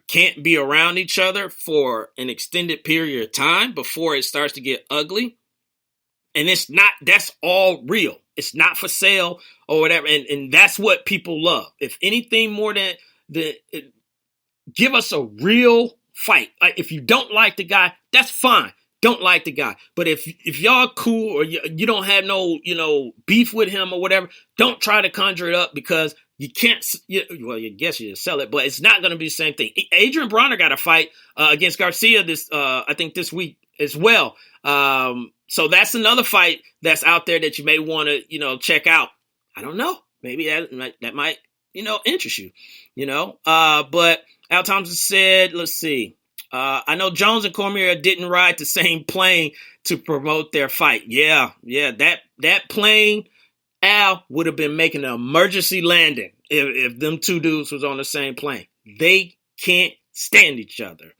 can't be around each other for an extended period of time before it starts to get ugly. And that's all real. It's not for sale or whatever. And that's what people love. If anything more than give us a real fight. Like, if you don't like the guy, that's fine. Don't like the guy. But if y'all cool or you don't have no, beef with him or whatever, don't try to conjure it up because you can't, well, you guess you just sell it, but it's not going to be the same thing. Adrian Bronner got a fight against Garcia I think this week as well. So that's another fight that's out there that you may want to, check out. I don't know. Maybe that might, interest you, but Al Thompson said, let's see. I know Jones and Cormier didn't ride the same plane to promote their fight. Yeah. That plane, Al, would have been making an emergency landing if them two dudes was on the same plane. They can't stand each other.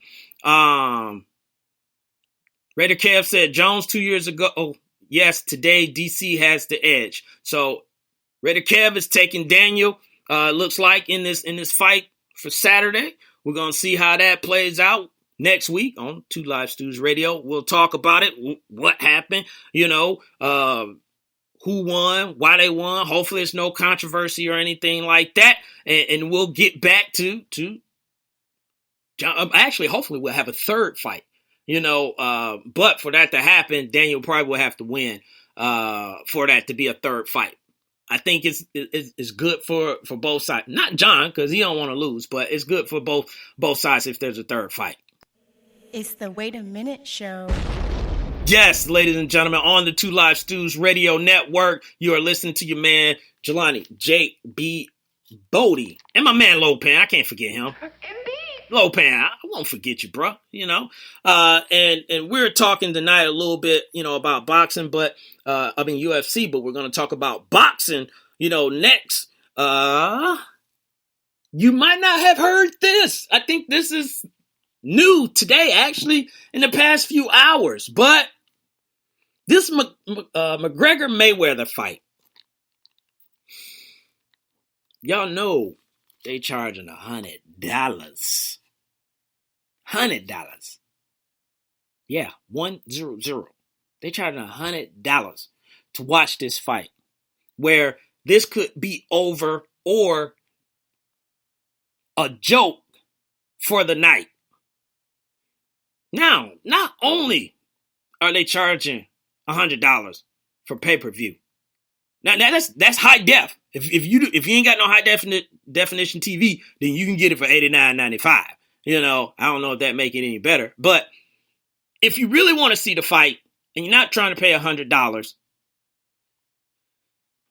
Raider Kev said Jones 2 years ago. Oh, yes, today DC has the edge. So Raider Kev is taking Daniel. Looks like in this fight for Saturday. We're gonna see how that plays out next week on 2 Live Stews Radio. We'll talk about it. What happened? Who won? Why they won? Hopefully, it's no controversy or anything like that. And we'll get back to John. Actually, hopefully, we'll have a third fight. But for that to happen, Daniel probably will have to win for that to be a third fight. I think it's good for both sides. Not John, because he don't want to lose, but it's good for both sides if there's a third fight. It's the Wait a Minute Show. Yes, ladies and gentlemen, on the 2 Live Stews Radio Network, you are listening to your man, Jelani J.B. Bodie. And my man, Lopan. I can't forget him. Lopan, I won't forget you, bro. And we're talking tonight a little bit, about boxing, but UFC, but we're going to talk about boxing, next. You might not have heard this. I think this is new today, actually, in the past few hours. But this McGregor-Mayweather fight, y'all know they charging $100. $100. Yeah, 100. They charging $100 to watch this fight, where this could be over or a joke for the night. Now, not only are they charging $100 for pay-per-view. Now that's high def. If you ain't got no high definition TV, then you can get it for $89.95. I don't know if that make it any better. But if you really want to see the fight and you're not trying to pay $100,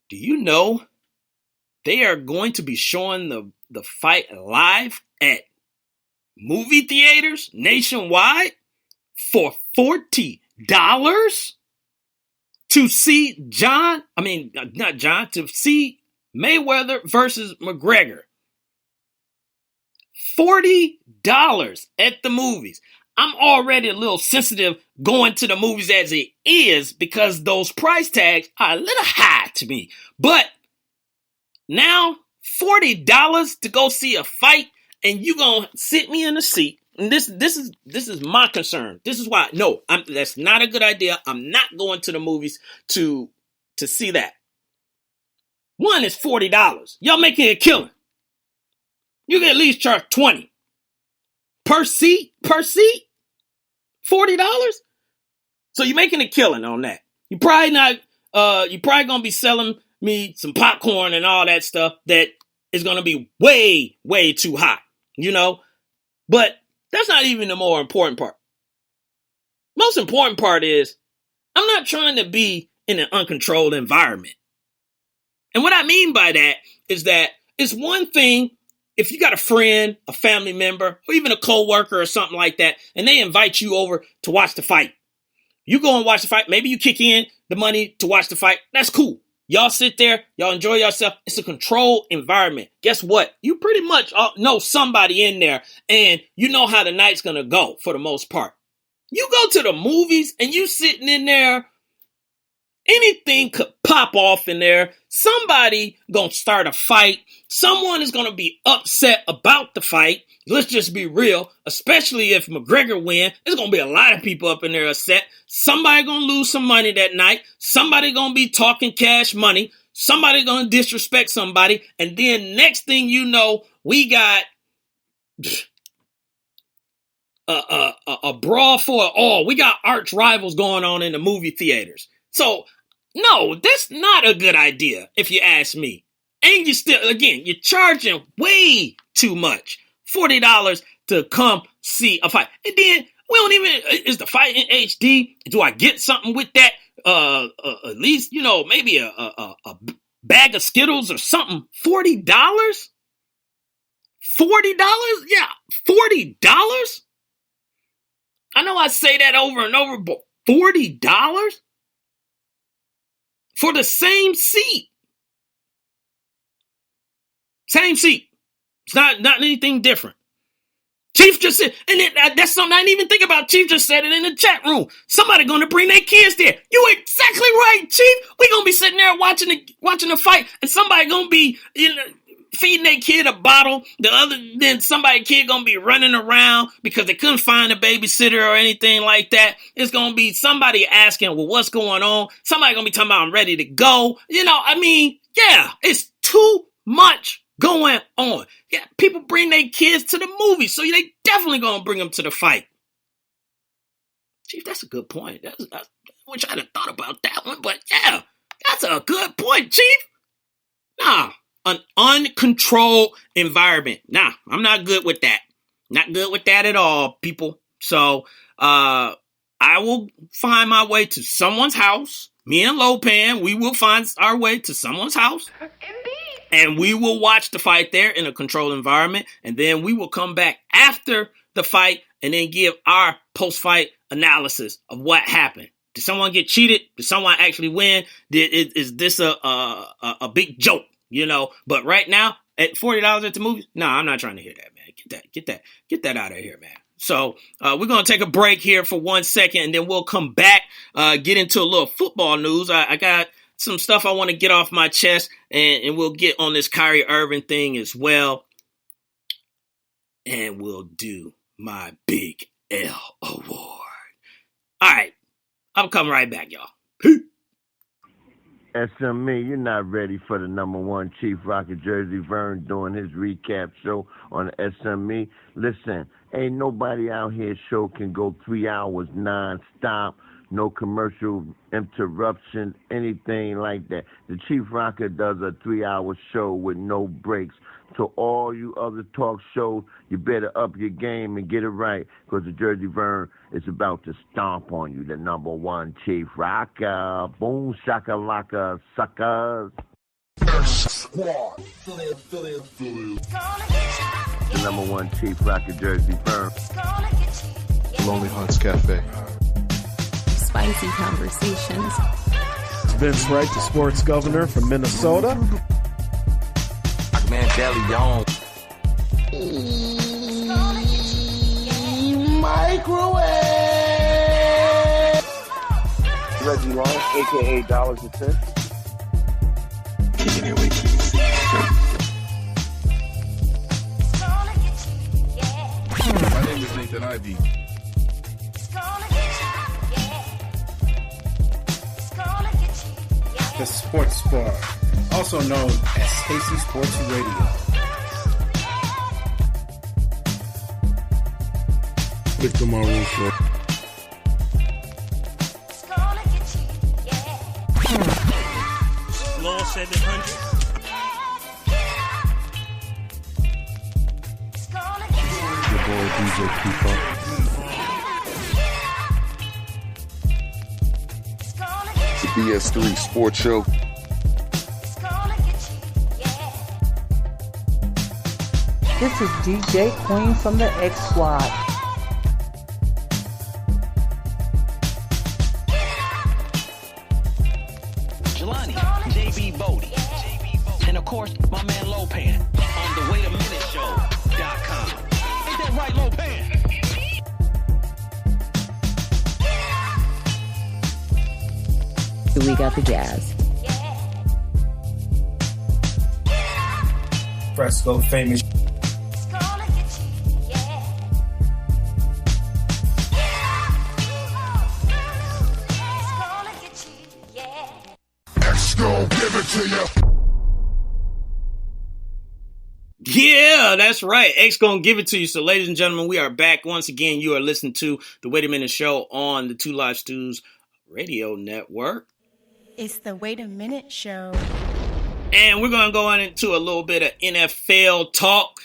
do you know they are going to be showing the fight live at movie theaters nationwide for $40 to see to see Mayweather versus McGregor. $40 at the movies. I'm already a little sensitive going to the movies as it is because those price tags are a little high to me. But now $40 to go see a fight and you gonna sit me in a seat. And this is my concern. This is why that's not a good idea. I'm not going to the movies to see that. One is $40. Y'all making a killing. You can at least charge $20 per seat. $40. So you're making a killing on that. You probably gonna be selling me some popcorn and all that stuff that is gonna be way, way too hot. But that's not even the more important part. Most important part is I'm not trying to be in an uncontrolled environment. And what I mean by that is that it's one thing if you got a friend, a family member, or even a coworker or something like that, and they invite you over to watch the fight. You go and watch the fight. Maybe you kick in the money to watch the fight. That's cool. Y'all sit there. Y'all enjoy yourself. It's a controlled environment. Guess what? You pretty much know somebody in there, and you know how the night's going to go for the most part. You go to the movies, and you sitting in there Anything could pop off in there. Somebody gonna start a fight. Someone is gonna be upset about the fight. Let's just be real. Especially if McGregor win, there's gonna be a lot of people up in there upset. Somebody gonna lose some money that night. Somebody gonna be talking cash money. Somebody gonna disrespect somebody. And then next thing you know, we got a brawl for it all. We got arch rivals going on in the movie theaters. So, no, that's not a good idea, if you ask me. And you still, again, you're charging way too much. $40 to come see a fight. And then, we don't even, is the fight in HD? Do I get something with that? At least, maybe a bag of Skittles or something. $40? $40? Yeah, $40? I know I say that over and over, but $40? For the same seat. Same seat. It's not anything different. Chief just said, and that's something I didn't even think about. Chief just said it in the chat room. Somebody gonna bring their kids there. You exactly right, Chief. We gonna be sitting there watching the fight, and somebody gonna be feeding their kid a bottle. Then somebody kid gonna be running around because they couldn't find a babysitter or anything like that. It's gonna be somebody asking, well, what's going on? Somebody gonna be talking about, I'm ready to go. Yeah, it's too much going on. Yeah, people bring their kids to the movie, so they definitely gonna bring them to the fight. Chief, that's a good point. I wish I'd have thought about that one, but yeah, that's a good point, Chief. Nah. An uncontrolled environment. Nah, I'm not good with that. Not good with that at all, people. So, I will find my way to someone's house. Me and Lopan, we will find our way to someone's house. Indeed. And we will watch the fight there in a controlled environment. And then we will come back after the fight and then give our post-fight analysis of what happened. Did someone get cheated? Did someone actually win? Is this a big joke? But right now at $40 at the movies, no, I'm not trying to hear that, man. Get that out of here, man. So we're gonna take a break here for 1 second, and then we'll come back, get into a little football news. I got some stuff I want to get off my chest, and we'll get on this Kyrie Irving thing as well, and we'll do my Big L award. All right, I'm coming right back, y'all. Peace. SME, you're not ready for the number one Chief Rocket Jersey Vern doing his recap show on SME. Listen, ain't nobody out here show can go 3 hours non-stop, no commercial interruption, anything like that. The Chief Rocker does a 3-hour show with no breaks. To all you other talk shows, you better up your game and get it right, because the Jersey Vern is about to stomp on you, the number one Chief Rocker. Boom, shakalaka, suckers. The number one Chief Rocker, Jersey Vern. Lonely Hearts Cafe. Spicy conversations. It's Vince Wright, the sports governor from Minnesota. Man, Deli on. Microwave. Reggie Long, aka Dollars and Cents. My name is Nathan Ivey. The Sports Bar, also known as Stacy Sports Radio. Victor Maruso. Law 700. Your boy DJ Keeper. The BS3 Sports Show. This is DJ Queen from the X Squad. Jelani, JB Bodie, and of course, my man Lopan on the WaitAMinuteShow.com. Ain't that right, Lopan? JB got the jazz. Fresco famous. Give it to you. Yeah, that's right. X gonna give it to you. So, ladies and gentlemen, we are back once again. You are listening to the Wait a Minute Show on the Two Live Stews Radio Network. It's the Wait a Minute Show. And we're gonna go on into a little bit of NFL talk.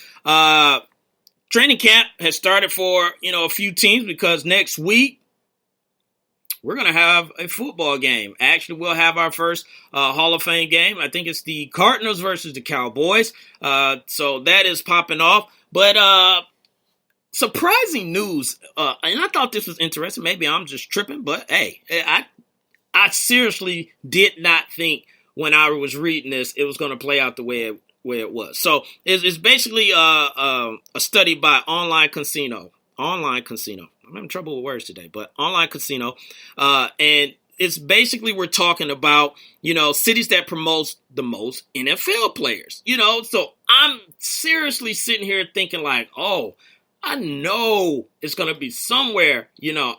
Training camp has started for a few teams because next week we're going to have a football game. Actually, we'll have our first Hall of Fame game. I think it's the Cardinals versus the Cowboys. So that is popping off. But surprising news, and I thought this was interesting. Maybe I'm just tripping, but hey, I seriously did not think when I was reading this it was going to play out the way it was. So it's basically a study by Online Casino. I'm having trouble with words today, but Online Casino. And it's basically we're talking about, cities that promotes the most NFL players, So I'm seriously sitting here thinking like, oh, I know it's going to be somewhere,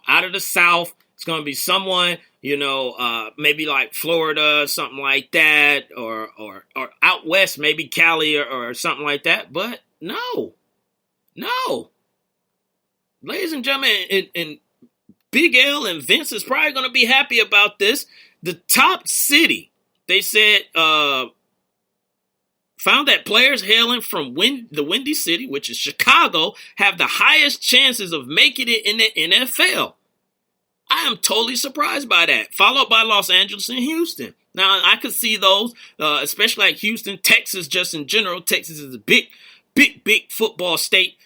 out of the South. It's going to be someone, maybe like Florida, something like that, or out West, maybe Cali or something like that. But no. Ladies and gentlemen, and Big L and Vince is probably going to be happy about this. The top city, they said, found that players hailing from the Windy City, which is Chicago, have the highest chances of making it in the NFL. I am totally surprised by that, followed by Los Angeles and Houston. Now, I could see those, especially like Houston, Texas, just in general. Texas is a big football state.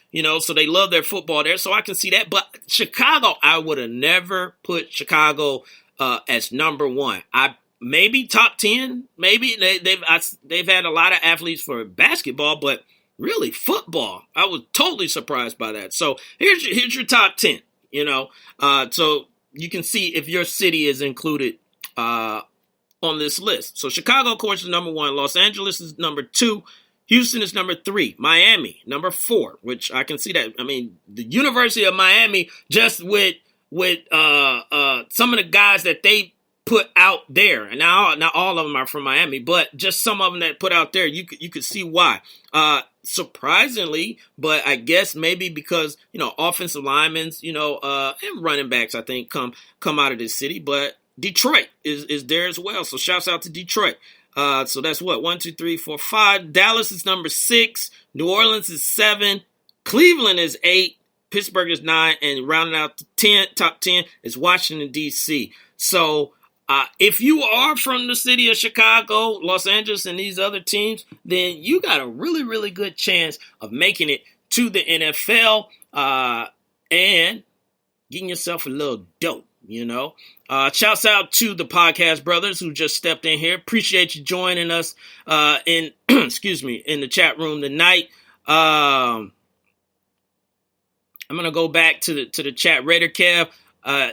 So they love their football there. So I can see that. But Chicago, I would have never put Chicago as number one. Maybe top 10. Maybe they've had a lot of athletes for basketball, but really football, I was totally surprised by that. So here's your top 10. So you can see if your city is included on this list. So Chicago, of course, is number one. Los Angeles is number 2. Houston is number 3. Miami, number 4, which I can see that. I mean, the University of Miami, just with some of the guys that they put out there, and now not all of them are from Miami, but just some of them that put out there, you could see why. Surprisingly, but I guess maybe because offensive linemen, and running backs, I think come out of this city. But Detroit is there as well. So shouts out to Detroit. So that's what? 1, 2, 3, 4, 5. Dallas is number 6. New Orleans is 7. Cleveland is 8. Pittsburgh is 9. And rounding out the top 10 is Washington, D.C. So if you are from the city of Chicago, Los Angeles, and these other teams, then you got a really, really good chance of making it to the NFL and getting yourself a little dope. Shouts out to the podcast brothers who just stepped in here. Appreciate you joining us in in the chat room tonight. I'm gonna go back to the chat. Raider Kev,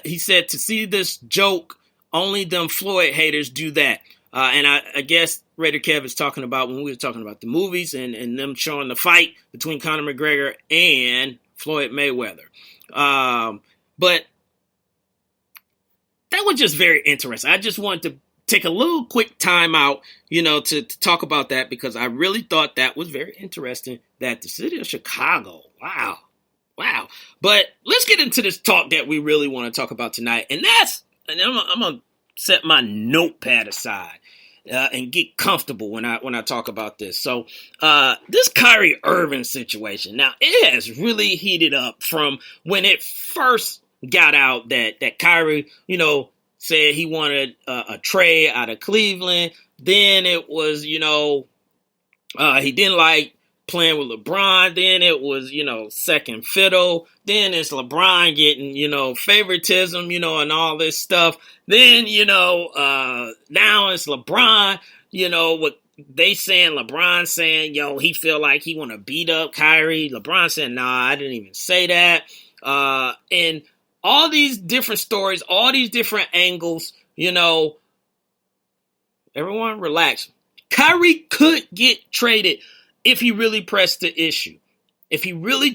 he said to see this joke, only them Floyd haters do that. And I guess Raider Kev is talking about when we were talking about the movies and them showing the fight between Conor McGregor and Floyd Mayweather. But that was just very interesting. I just wanted to take a little quick time out, to talk about that because I really thought that was very interesting that the city of Chicago, wow. But let's get into this talk that we really want to talk about tonight. And I'm going to set my notepad aside and get comfortable when I talk about this. So this Kyrie Irving situation, now it has really heated up from when it first got out that Kyrie, said he wanted a trade out of Cleveland. Then it was, he didn't like playing with LeBron. Then it was, second fiddle. Then it's LeBron getting, favoritism, and all this stuff. Then, now it's LeBron, what they saying, LeBron saying, he feel like he want to beat up Kyrie. LeBron saying, nah, I didn't even say that. And all these different stories, all these different angles, Everyone relax. Kyrie could get traded if he really pressed the issue. If he really